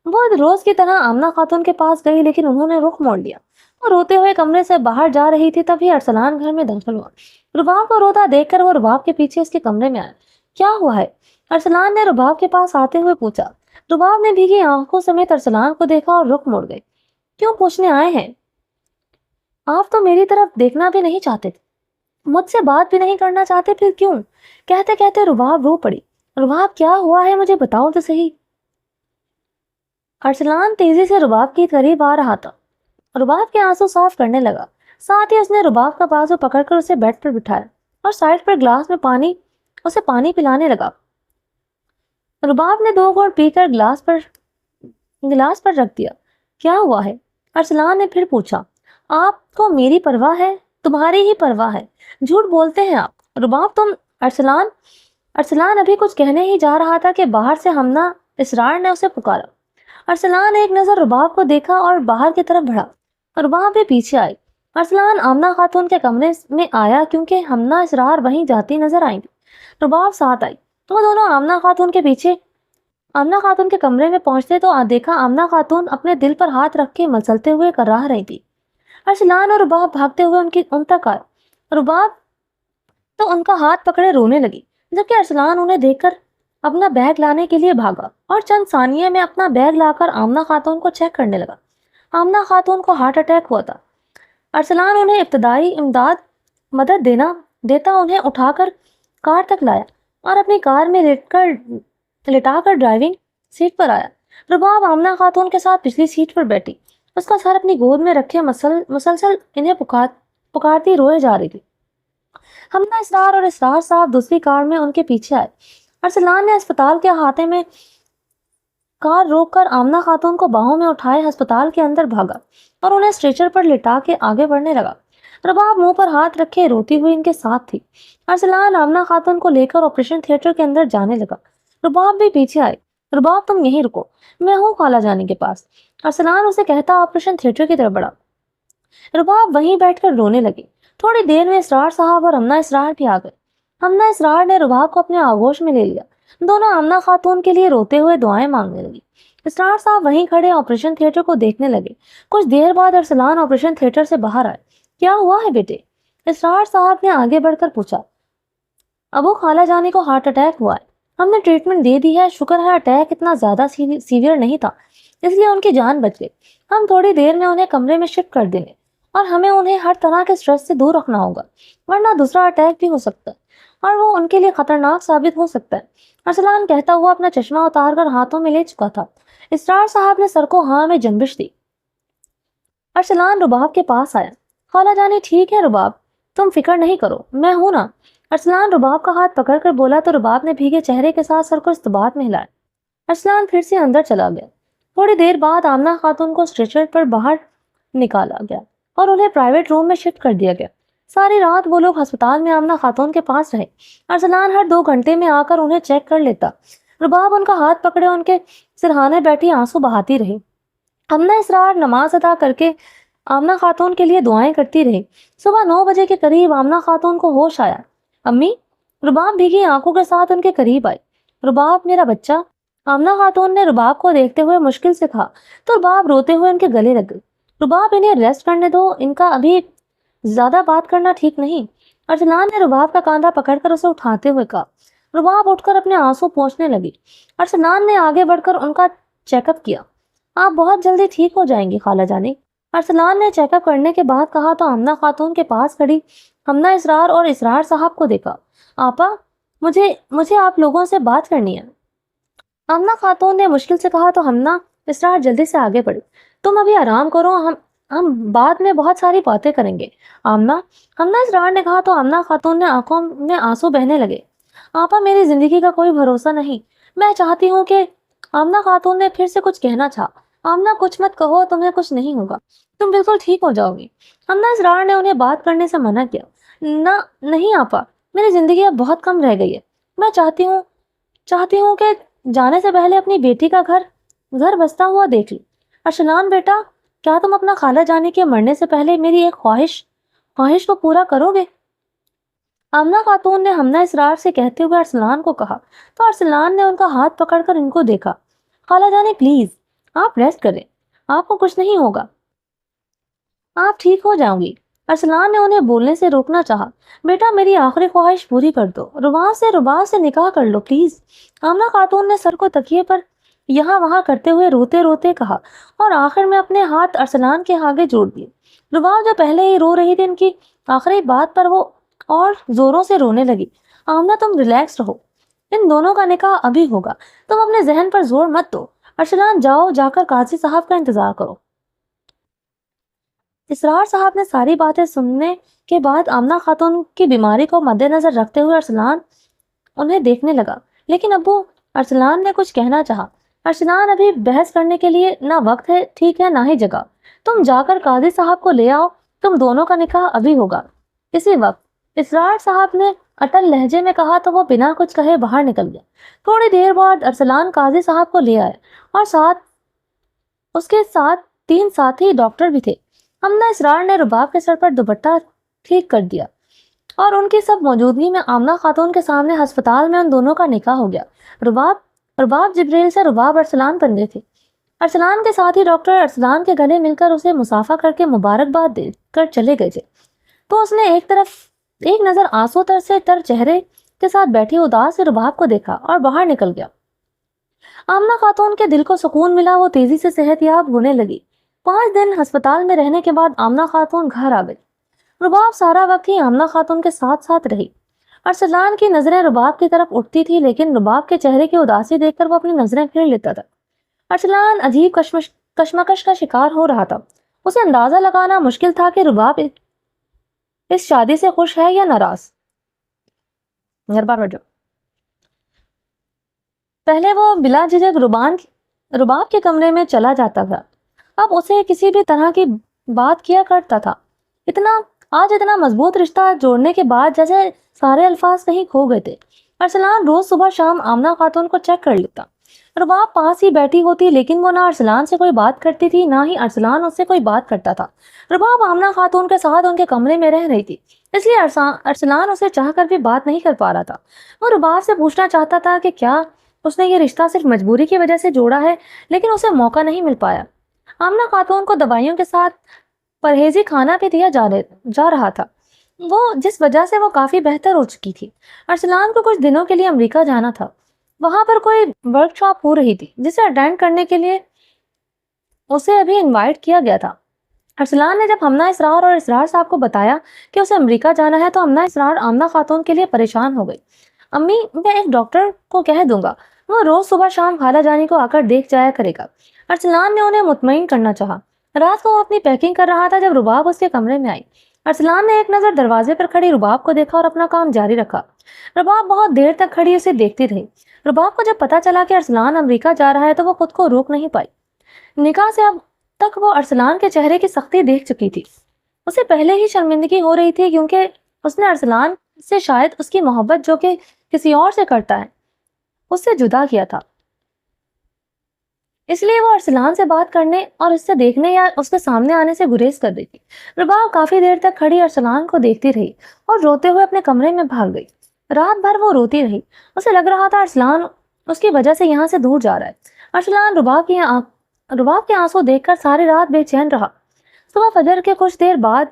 وہ روز کی طرح آمنہ خاتون کے پاس گئی لیکن انہوں نے رخ موڑ لیا۔ وہ روتے ہوئے کمرے سے باہر جا رہی تھی تبھی ارسلان گھر میں داخل ہوا۔ رباب کو روتا دیکھ کر وہ رباب کے پیچھے اس کے کمرے میں آیا۔ کیا ہوا ہے؟ ارسلان نے رباب کے پاس آتے ہوئے پوچھا۔ رباب نے بھیگی آنکھوں سمیت ارسلان کو دیکھا اور رخ موڑ گئی۔ کیوں پوچھنے آئے ہیں؟ آپ تو میری طرف دیکھنا بھی نہیں چاہتے تھے، مجھ سے بات بھی نہیں کرنا چاہتے، پھر کیوں؟ کہتے کہتے رباب رو پڑی۔ رباب کیا ہوا ہے مجھے بتاؤ تو صحیح۔ ارسلان تیزی سے رباب کے قریب آ رہا تھا، رباب کے آنسو صاف کرنے لگا، ساتھ ہی اس نے رباب کا بازو پکڑ کر اسے بیڈ پر بٹھایا اور سائڈ پر گلاس میں پانی پلانے لگا۔ رباب نے 2 گھونٹ پی کر گلاس پر رکھ دیا۔ کیا ہوا ہے؟ ارسلان نے پھر پوچھا۔ آپ کو میری پرواہ ہے؟ تمہاری ہی پرواہ ہے، جھوٹ بولتے ہیں آپ۔ رباب ارسلان ابھی کچھ کہنے ہی جا رہا تھا کہ باہر سے ہمنا اسرار نے اسے پکارا۔ ارسلان ایک نظر رباب کو دیکھا اور باہر کی طرف بڑھا۔ رباب بھی پیچھے آئی۔ ارسلان آمنہ خاتون کے کمرے میں آیا کیونکہ ہمنا اسرار وہیں جاتی نظر آئی تھی۔ رباب ساتھ آئی۔ وہ دونوں آمنہ خاتون کے کمرے میں پہنچتے تو دیکھا آمنہ خاتون اپنے دل پر ہاتھ رکھ کے مسلتے ہوئے کراہ رہی تھی۔ ارسلان اور رباب بھاگتے ہوئے ان تک آئے۔ رباب تو ان کا ہاتھ پکڑے رونے لگی، جبکہ ارسلان انہیں دیکھ کر اپنا بیگ لانے کے لیے بھاگا اور چند ثانیے میں اپنا بیگ لا کر آمنہ خاتون کو چیک کرنے لگا۔ آمنہ خاتون کو ہارٹ اٹیک ہوا تھا۔ ارسلان انہیں ابتدائی مدد دیتا انہیں اٹھا کر کار تک لایا اور اپنی کار میں لٹا کر ڈرائیونگ سیٹ پر آیا۔ رباب آمنہ خاتون کے ساتھ پچھلی سیٹ پر بیٹھی، اس کا سر اپنی گود میں رکھے مسلسل انہیں پکارتی روئے جا رہی تھی۔ ہمنا اسرار اور اسرار صاحب دوسری کار میں ان کے پیچھے آئے۔ ارسلان نے ہسپتال کے احاطے میں کار روک کر آمنہ خاتون کو باہوں میں اٹھائے ہسپتال کے اندر بھاگا اور انہیں اسٹریچر پر لٹا کے آگے بڑھنے لگا۔ رباب منہ پر ہاتھ رکھے روتی ہوئی ان کے ساتھ تھی۔ ارسلان آمنہ خاتون کو لے کر آپریشن تھیٹر کے اندر جانے لگا۔ رباب بھی پیچھے آئی۔ رباب تم یہیں رکو، میں ہوں خالہ جانی کے پاس، ارسلان اسے کہتا آپریشن تھیٹر کی طرف بڑھا۔ رباب وہیں بیٹھ کر رونے لگی۔ تھوڑی دیر میں اسرار صاحب اور ہمنا اسرار بھی آ گئے۔ ہمنا اسرار نے رباب کو اپنے آغوش میں لے لیا۔ دونوں آمنہ خاتون کے لیے روتے ہوئے دعائیں مانگنے لگی۔ اسرار صاحب وہیں کھڑے آپریشن تھیٹر کو دیکھنے لگے۔ کچھ دیر بعد ارسلان آپریشن تھیٹر سے باہر آئے۔ کیا ہوا ہے بیٹے؟ اسرار صاحب نے آگے بڑھ کر پوچھا۔ ابو خالہ جانی کو ہارٹ اٹیک ہوا ہے، ہم نے ٹریٹمنٹ دے دی ہے، شکر ہے اٹیک اتنا زیادہ سیویئر نہیں تھا، اس لیے ان کی جان بچ گئی۔ ہم تھوڑی دیر میں انہیں کمرے میں شفٹ کر دیں گے اور ہمیں انہیں ہر طرح کے سٹریس سے دور رکھنا ہوگا، ورنہ دوسرا اٹیک بھی ہو سکتا ہے اور وہ ان کے لیے خطرناک ثابت ہو سکتا ہے۔ ارسلان کہتا ہوا اپنا چشمہ اتار کر ہاتھوں میں لے چکا تھا۔ اسرار صاحب نے سر کو ہاں میں جنبش دی۔ ارسلان رباب کے پاس آیا۔ خالہ جانی ٹھیک ہے رباب، تم فکر نہیں کرو، میں ہوں نا۔ ارسلان رباب کا ہاتھ پکڑ کر بولا تو رباب نے بھیگے چہرے کے ساتھ سر کو استبات میں ہلایا۔ ارسلان پھر سے اندر چلا گیا۔ تھوڑی دیر بعد آمنہ خاتون کو اسٹریچر پر باہر نکالا گیا اور انہیں پرائیویٹ روم میں شفٹ کر دیا گیا۔ ساری رات وہ لوگ ہسپتال میں آمنہ خاتون کے پاس رہے۔ ارسلان ہر 2 گھنٹے میں آ کر انہیں چیک کر لیتا۔ رباب ان کا ہاتھ پکڑے ان کے سرہانے بیٹھی آنسو بہاتی رہی۔ آمنہ اسرار نماز ادا کر کے آمنہ خاتون کے لیے دعائیں کرتی رہی۔ صبح 9 بجے کے قریب آمنہ خاتون کو ہوش آیا۔ امی، رباب بھیگی آنکھوں کے ساتھ ان کے قریب آئی۔ رباب میرا بچہ، آمنہ خاتون نے رباب کو دیکھتے ہوئے مشکل سے کہا تو رباب روتے ہوئے ان کے گلے لگ گئی۔ رباب انہیں ریسٹ کرنے دو، ان کا ابھی زیادہ بات کرنا ٹھیک نہیں۔ ارسلان نے رباب کا کاندھا پکڑ کر اسے اٹھاتے ہوئے کہا۔ رباب اٹھ کر اپنے آنسو پوچھنے لگی۔ ارسلان نے آگے بڑھ کر ان کا چیک اپ کیا۔ آپ بہت جلدی ٹھیک ہو جائیں گی خالہ جانی۔ ارسلان نے چیک اپ کرنے کے بعد کہا تو آمنہ خاتون کے پاس کھڑی ہمنہ اسرار اور اسرار صاحب کو دیکھا۔ آپا، مجھے آپ لوگوں سے بات کرنی ہے۔ آمنہ خاتون نے مشکل سے کہا تو ہمنہ اسرار جلدی سے آگے بڑھی۔ تم ابھی آرام کرو، ہم بعد میں بہت ساری باتیں کریں گے۔ ہمنہ اسرار نے کہا تو آمنہ خاتون نے آنکھوں میں آنسو بہنے لگے۔ آپا، میری زندگی کا کوئی بھروسہ نہیں، میں چاہتی ہوں کہ… آمنہ خاتون نے پھر سے کچھ کہنا چاہا۔ آمنہ کچھ مت کہو، تمہیں کچھ نہیں ہوگا، تم بالکل ٹھیک ہو جاؤ گی۔ ہمنہ اسرار نے انہیں بات کرنے سے منع کیا۔ نہیں آپا، میری زندگی اب بہت کم رہ گئی ہے، میں چاہتی ہوں کہ جانے سے پہلے اپنی بیٹی کا گھر بستا ہوا دیکھ لوں۔ ارسلان بیٹا، کیا تم اپنا خالہ جانی کے مرنے سے پہلے میری ایک خواہش کو پورا کرو گے؟ آمنہ خاتون نے ہمنہ اسرار سے کہتے ہوئے ارسلان کو کہا تو ارسلان نے ان کا ہاتھ پکڑ کر ان کو دیکھا۔ خالہ جانی پلیز، آپ ریسٹ کریں، آپ کو کچھ نہیں ہوگا، آپ ٹھیک ہو جاؤں گی۔ ارسلان نے انہیں بولنے سے روکنا چاہا۔ بیٹا، میری آخری خواہش پوری کر دو، رباب سے نکاح کر لو پلیز۔ آمنہ خاتون نے سر کو تکیے پر یہاں وہاں کرتے ہوئے روتے روتے کہا اور آخر میں اپنے ہاتھ ارسلان کے آگے جوڑ دیے۔ رباب جو پہلے ہی رو رہی تھی، ان کی آخری بات پر وہ اور زوروں سے رونے لگی۔ آمنہ، تم ریلیکس رہو، ان دونوں کا نکاح ابھی ہوگا، تم اپنے ذہن پر زور مت دو۔ ارسلان جاؤ، جا کر قاضی صاحب کا انتظار کرو۔ اسرار صاحب نے ساری باتیں سننے کے بعد آمنہ خاتون کی بیماری کو مد نظر رکھتے ہوئے ارسلان انہیں دیکھنے لگا، لیکن ابو… ارسلان نے کچھ کہنا چاہا۔ ارسلان، ابھی بحث کرنے کے لیے نہ وقت ہے، ٹھیک ہے، نہ ہی جگہ، تم جا کر قاضی صاحب کو لے آؤ، تم دونوں کا نکاح ابھی ہوگا اسی وقت۔ اسرار صاحب نے اٹل لہجے میں کہا تو وہ بنا کچھ کہے باہر نکل گیا۔ تھوڑی دیر بعد ارسلان قاضی صاحب کو لے آیا اور اس کے ساتھ 3 ساتھی ڈاکٹر بھی تھے۔ ہمنہ اسرار نے رباب کے سر پر دوپٹہ ٹھیک کر دیا اور ان کی سب موجودگی میں آمنہ خاتون کے سامنے ہسپتال میں ان دونوں کا نکاح ہو گیا۔ رباب جبریل سے رباب ارسلان بندے تھے۔ ارسلان کے ساتھی ڈاکٹر ارسلان کے گلے مل کر اسے مصافحہ کر کے مبارکباد دے کر چلے گئے تھے تو اس نے ایک نظر آنسو سے تر چہرے کے ساتھ بیٹھی اداس سے رباب کو دیکھا اور باہر نکل گیا۔ آمنہ خاتون کے دل کو سکون ملا، وہ تیزی سے صحت یاب ہونے لگی۔ 5 دن ہسپتال میں رہنے کے بعد آمنہ خاتون گھر آ گئی۔ رباب سارا وقت ہی آمنہ خاتون کے ساتھ رہی۔ ارسلان کی نظریں رباب کی طرف اٹھتی تھی، لیکن رباب کے چہرے کی اداسی دیکھ کر وہ اپنی نظریں پھیر لیتا تھا۔ ارسلان عجیب کشمکش کا شکار ہو رہا تھا۔ اسے اندازہ لگانا مشکل تھا کہ رباب اس شادی سے خوش ہے یا ناراض۔ پہلے وہ بلا جھجک رباب کے کمرے میں چلا جاتا تھا، اب اسے کسی بھی طرح کی بات کیا کرتا تھا۔ آج اتنا مضبوط رشتہ جوڑنے کے بعد جیسے سارے الفاظ کہیں کھو گئے تھے۔ ارسلان روز صبح شام آمنہ خاتون کو چیک کر لیتا۔ رباب پاس ہی بیٹھی ہوتی، لیکن وہ نہ ارسلان سے کوئی بات کرتی تھی، نہ ہی ارسلان اس سے کوئی بات کرتا تھا۔ رباب آمنہ خاتون کے ساتھ ان کے کمرے میں رہ رہی تھی، اس لیے ارسلان اسے چاہ کر بھی بات نہیں کر پا رہا تھا۔ وہ رباب سے پوچھنا چاہتا تھا کہ کیا اس نے یہ رشتہ صرف مجبوری کی وجہ سے جوڑا ہے، لیکن اسے موقع نہیں مل پایا۔ آمنہ خاتون کو دوائیوں کے ساتھ پرہیزی کھانا بھی دیا جا رہا تھا، جس وجہ سے وہ کافی بہتر ہو چکی تھی۔ ارسلان کو کچھ دنوں کے لیے امریکہ جانا تھا، وہاں پر کوئی ورک شاپ ہو رہی تھی جسے اٹینڈ کرنے کے لیے اسے ابھی انوائٹ کیا گیا تھا۔ ارسلان نے جب ہمنہ اسرار اور اسرار صاحب کو بتایا کہ اسے امریکہ جانا ہے تو ہمنہ اسرار آمنہ خاتون کے لیے پریشان ہو گئی۔ امی، میں ایک ڈاکٹر کو کہہ دوں گا، وہ روز صبح شام خالہ جانی کو آ کر دیکھ جایا کرے گا۔ ارسلان نے انہیں مطمئن کرنا چاہا۔ رات کو وہ اپنی پیکنگ کر رہا تھا جب رباب اس کے کمرے میں آئی۔ ارسلان نے ایک نظر دروازے پر کھڑی رباب کو دیکھا اور اپنا کام جاری رکھا۔ رباب بہت دیر تک کھڑی اسے دیکھتی رہی۔ رباب کو جب پتا چلا کہ ارسلان امریکہ جا رہا ہے تو وہ خود کو روک نہیں پائی۔ نکاح سے اب تک وہ ارسلان کے چہرے کی سختی دیکھ چکی تھی۔ اسے پہلے ہی شرمندگی ہو رہی تھی کیونکہ اس نے ارسلان سے شاید اس کی محبت جو کہ کسی اور سے کرتا ہے اس سے جدا کیا تھا، اس لیے وہ ارسلان سے بات کرنے اور اس سے دیکھنے یا اس کے سامنے آنے سے گریز کر دیتی۔ رباب کافی دیر تک کھڑی ارسلان کو دیکھتی رہی اور روتے ہوئے اپنے کمرے میں بھاگ گئی۔ رات بھر وہ روتی رہی۔ اسے لگ رہا تھا ارسلان اس کی وجہ سے یہاں سے دور جا رہا ہے۔ ارسلان رباب کے آنسو دیکھ کر ساری رات بے چین رہا۔ صبح فجر کے کچھ دیر بعد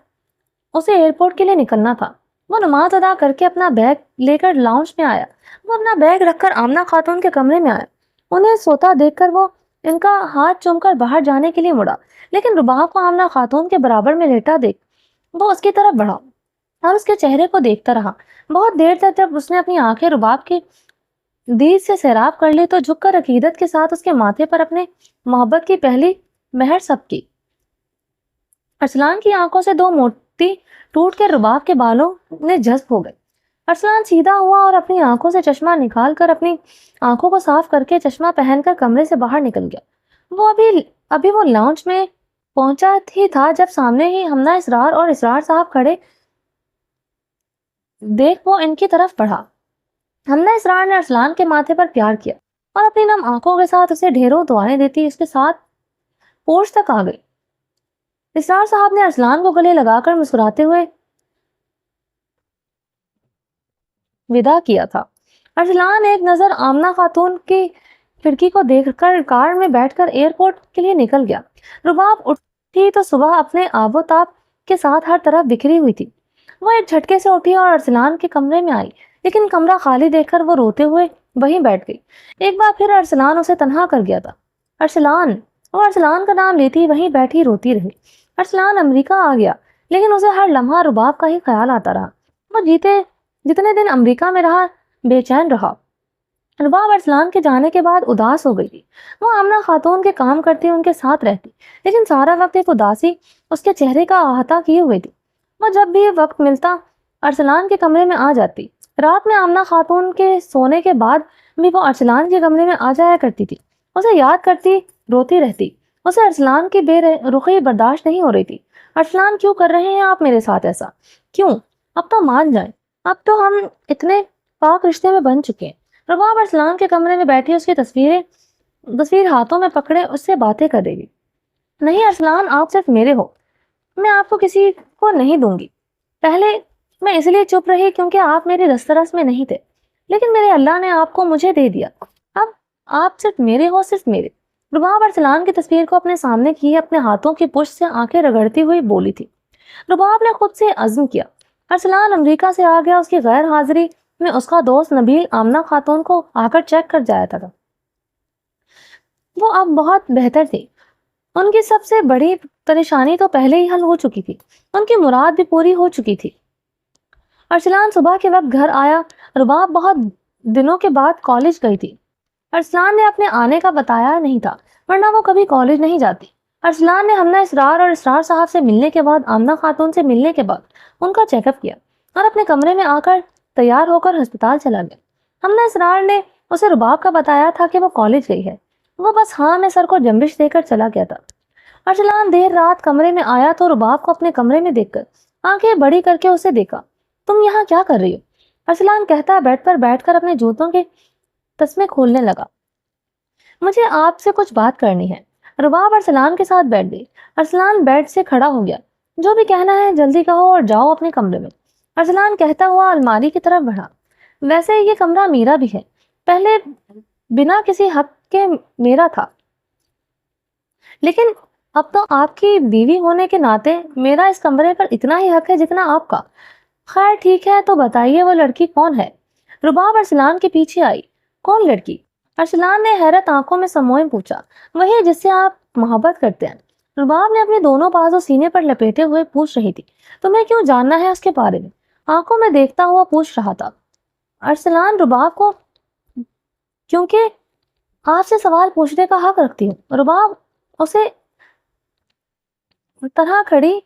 اسے ایئرپورٹ کے لیے نکلنا تھا۔ وہ نماز ادا کر کے اپنا بیگ لے کر لاؤنج میں آیا۔ وہ اپنا بیگ رکھ کر آمنہ خاتون کے کمرے میں آیا۔ انہیں سوتا دیکھ کر وہ ان کا ہاتھ چوم کر باہر جانے کے لیے مڑا، لیکن رباب کو آمنہ خاتون کے برابر میں لیٹا دیکھ وہ اس کی طرف بڑھا اور اس کے چہرے کو دیکھتا رہا۔ بہت دیر تک جب اس نے اپنی آنکھیں رباب کی دید سے سیراب کر لی تو جھک کر عقیدت کے ساتھ اس کے ماتھے پر اپنے محبت کی پہلی مہر سب کی۔ ارسلان کی آنکھوں سے دو موتی ٹوٹ کے رباب کے بالوں میں جذب ہو گئے۔ ارسلان سیدھا ہوا اور اپنی آنکھوں سے چشمہ نکال کر اپنی آنکھوں کو صاف کر کے چشمہ پہن کر کمرے سے باہر نکل گیا۔ وہ ابھی وہ لاؤنج میں پہنچا ہی تھا جب سامنے ہی حمنہ اسرار اور اسرار صاحب کھڑے دیکھ وہ ان کی طرف بڑھا۔ حمنہ اسرار نے ارسلان کے ماتھے پر پیار کیا اور اپنی نم آنکھوں کے ساتھ اسے ڈھیروں دعائیں دیتی اس کے ساتھ پورچ تک آ گئی۔ اسرار صاحب نے ارسلان کو گلے لگا کر مسکراتے ہوئے ودا کیا تھا۔ ارسلان ایک نظر آمنہ خاتون کی کھڑکی کو دیکھ کر کار میں بیٹھ کر ایئرپورٹ کے لیے نکل گیا۔ رباب اٹھی تو صبح اپنے آب و تاب کے ساتھ ہر طرف بکھری ہوئی تھی۔ وہ ایک جھٹکے سے اٹھی اور ارسلان کے کمرے میں آئی، لیکن کمرہ خالی دیکھ کر وہ روتے ہوئے وہیں بیٹھ گئی۔ ایک بار پھر ارسلان اسے تنہا کر گیا تھا۔ وہ ارسلان کا نام لیتی وہیں بیٹھی روتی رہی۔ ارسلان امریکہ آ گیا، لیکن اسے ہر لمحہ رباب کا ہی خیال آتا رہا۔ وہ جتنے دن امریکہ میں رہا بے چین رہا۔ رباب ارسلان کے جانے کے بعد اداس ہو گئی تھی۔ وہ آمنہ خاتون کے کام کرتی ان کے ساتھ رہتی، لیکن سارا وقت ایک اداسی اس کے چہرے کا احاطہ کیے ہوئے تھی۔ وہ جب بھی وقت ملتا ارسلان کے کمرے میں آ جاتی۔ رات میں آمنہ خاتون کے سونے کے بعد بھی وہ ارسلان کے کمرے میں آ جایا کرتی تھی، اسے یاد کرتی روتی رہتی۔ اسے ارسلان کی بے رخی برداشت نہیں ہو رہی تھی۔ ارسلان کیوں کر رہے ہیں آپ میرے ساتھ ایسا؟ کیوں؟ اب تو مان جائیں، اب تو ہم اتنے پاک رشتے میں بن چکے ہیں۔ رباب ارسلان کے کمرے میں بیٹھی اس کی تصویر ہاتھوں میں پکڑے اس سے باتیں کر رہی۔ نہیں ارسلان، آپ صرف میرے ہو، میں آپ کو کسی کو نہیں دوں گی۔ پہلے میں اس لیے چپ رہی کیونکہ آپ میری دسترس میں نہیں تھے، لیکن میرے اللہ نے آپ کو مجھے دے دیا۔ اب آپ صرف میرے ہو، صرف میرے۔ رباب ارسلان کی تصویر کو اپنے سامنے کیے اپنے ہاتھوں کی پشت سے آنکھیں رگڑتی ہوئی بولی تھی۔ رباب نے خود سے عزم کیا۔ ارسلان امریکہ سے آ گیا، اس کی غیر حاضری میں اس کا دوست نبیل آمنہ خاتون کو آ کر چیک کر جایا تھا۔ وہ اب بہت بہتر تھی۔ ان کی سب سے بڑی پریشانی تو پہلے ہی حل ہو چکی تھی، ان کی مراد بھی پوری ہو چکی تھی۔ ارسلان صبح کے وقت گھر آیا۔ رباب بہت دنوں کے بعد کالج گئی تھی۔ ارسلان نے اپنے آنے کا بتایا نہیں تھا، ورنہ وہ کبھی کالج نہیں جاتی۔ ارسلان نے حمنہ اسرار اور اسرار صاحب سے ملنے کے بعد آمنہ خاتون سے ملنے کے بعد ان کا چیک اپ کیا اور اپنے کمرے میں آ کر تیار ہو کر ہسپتال چلا گیا۔ حمنہ اسرار نے اسے رباب کا بتایا تھا کہ وہ کالج گئی ہے۔ وہ بس ہاں میں سر کو جنبش دے کر چلا گیا تھا۔ ارسلان دیر رات کمرے میں آیا تو رباب کو اپنے کمرے میں دیکھ کر آنکھیں بڑی کر کے اسے دیکھا۔ تم یہاں کیا کر رہی ہو؟ ارسلان کہتا بیڈ پر بیٹھ کر اپنے جوتوں کے تسمے کھولنے لگا۔ مجھے آپ سے کچھ بات کرنی ہے۔ رباب ارسلان کے ساتھ بیٹھ گئی۔ ارسلان بیڈ سے کھڑا ہو گیا۔ جو بھی کہنا ہے جلدی کہو اور جاؤ اپنے کمرے میں۔ ارسلان کہتا ہوا الماری کی طرف بڑھا۔ ویسے یہ کمرہ میرا بھی ہے، پہلے بنا کسی حق کے میرا تھا، لیکن اب تو آپ کی بیوی ہونے کے ناطے میرا اس کمرے پر اتنا ہی حق ہے جتنا آپ کا۔ خیر ٹھیک ہے، تو بتائیے وہ لڑکی کون ہے؟ رباب ارسلان کے پیچھے آئی۔ کون لڑکی؟ ارسلان نے حیرت آنکھوں میں سموئے پوچھا۔ وہی جس سے آپ محبت کرتے ہیں۔ رباب نے اپنے دونوں بازو سینے پر لپیٹے ہوئے پوچھ رہی تھی۔ تمہیں کیوں جاننا ہے اس کے بارے میں؟ آنکھوں میں دیکھتا ہوا پوچھ رہا تھا ارسلان رباب کو، کیونکہ آپ سے سوال پوچھنے کا حق رکھتی ہوں۔ رباب اسے طرح کھڑی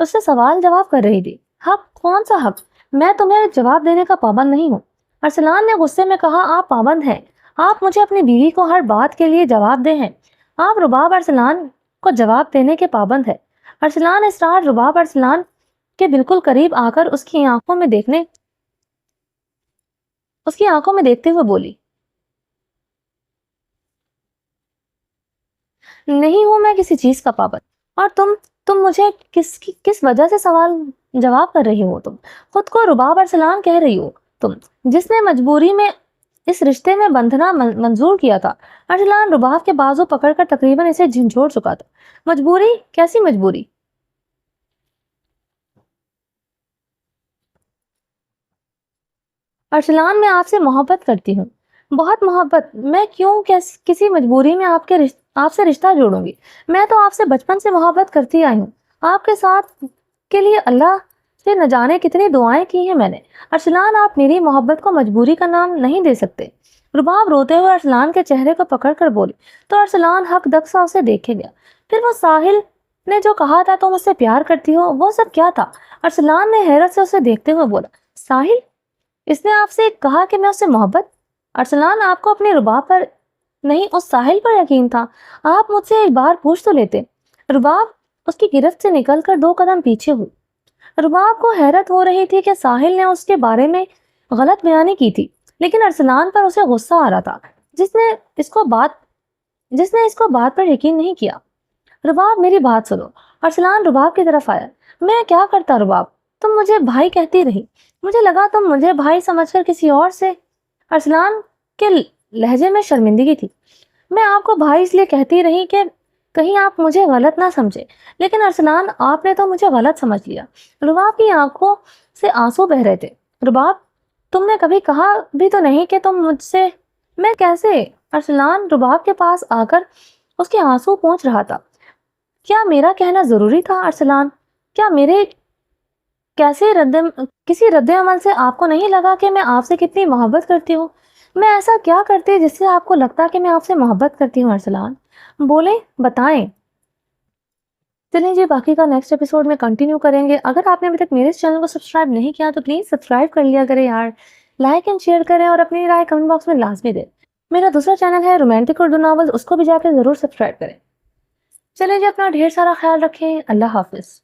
اس سے سوال جواب کر رہی تھی۔ حق؟ کون سا حق؟ میں تمہیں جواب دینے کا پابند نہیں ہوں۔ ارسلان نے غصے میں کہا، آپ پابند ہیں، آپ مجھے اپنی بیوی کو ہر بات کے لیے جواب دے ہیں۔ آپ رباب ارسلان کو جواب دینے کے پابند ہے۔ ارسلان اسرار رباب ارسلان کے بالکل قریب آ کر اس کی آنکھوں میں دیکھتے ہوئے بولی، نہیں ہوں میں کسی چیز کا پابند۔ اور تم مجھے کس وجہ سے سوال جواب کر رہی ہو؟ تم خود کو رباب ارسلان کہہ رہی ہو، تم جس نے مجبوری میں اس رشتے میں بندھنا منظور کیا تھا۔ ارسلان رباب کے بازو پکڑ کر تقریباً اسے جھنجھوڑ چکا تھا۔ مجبوری؟ کیسی مجبوری؟ ارسلان میں آپ سے محبت کرتی ہوں، بہت محبت۔ میں کیوں کسی مجبوری میں آپ سے رشتہ جوڑوں گی؟ میں تو آپ سے بچپن سے محبت کرتی آئی ہوں۔ آپ کے ساتھ کے لیے اللہ سے نہ جانے کتنی دعائیں کی ہیں میں نے۔ ارسلان آپ میری محبت کو مجبوری کا نام نہیں دے سکتے۔ رباب روتے ہوئے ارسلان کے چہرے کو پکڑ کر بولی تو ارسلان حق دق سا اسے دیکھے گیا۔ پھر وہ ساحل نے جو کہا تھا تم مجھ سے پیار کرتی ہو، وہ سب کیا تھا؟ ارسلان نے حیرت سے اسے دیکھتے ہوئے بولا، ساحل؟ اس نے آپ سے کہا کہ میں اس سے محبت؟ ارسلان آپ کو اپنے رباب پر نہیں اس ساحل پر یقین تھا؟ آپ مجھ سے ایک بار پوچھ تو لیتے۔ رباب اس کی گرفت سے نکل کر 2 قدم پیچھے ہوئی۔ رباب کو حیرت ہو رہی تھی کہ ساحل نے اس کے بارے میں غلط بیانی کی تھی، لیکن ارسلان پر اسے غصہ آ رہا تھا جس نے اس کو بات پر یقین نہیں کیا۔ رباب میری بات سنو۔ ارسلان رباب کی طرف آیا۔ میں کیا کرتا رباب؟ تم مجھے بھائی کہتی رہی، مجھے لگا تم مجھے بھائی سمجھ کر کسی اور سے۔ ارسلان کے لہجے میں شرمندگی تھی۔ میں آپ کو بھائی اس لیے کہتی رہی کہ کہیں آپ مجھے غلط نہ سمجھے، لیکن ارسلان آپ نے تو مجھے غلط سمجھ لیا۔ رباب کی آنکھوں سے آنسو بہ رہے تھے۔ رباب تم نے کبھی کہا بھی تو نہیں کہ تم مجھ سے۔ میں کیسے؟ ارسلان رباب کے پاس آ کر اس کے آنسو پونچھ رہا تھا۔ کیا میرا کہنا ضروری تھا ارسلان؟ کیا میرے کسی رد عمل سے آپ کو نہیں لگا کہ میں آپ سے کتنی محبت کرتی ہوں؟ میں ایسا کیا کرتی جس سے آپ کو لگتا کہ میں آپ سے محبت کرتی ہوں ارسلان؟ بولیں، بتائیں۔ چلیں جی، باقی کا نیکسٹ ایپیسوڈ میں کنٹینیو کریں گے۔ اگر آپ نے ابھی تک میرے اس چینل کو سبسکرائب نہیں کیا تو پلیز سبسکرائب کر لیا کریں یار، لائک اینڈ شیئر کریں اور اپنی رائے کمنٹ باکس میں لازمی دیں۔ میرا دوسرا چینل ہے رومانٹک اردو ناول، اس کو بھی جا کے ضرور سبسکرائب کریں۔ چلیں جی، اپنا ڈھیر سارا خیال رکھیں۔ اللہ حافظ۔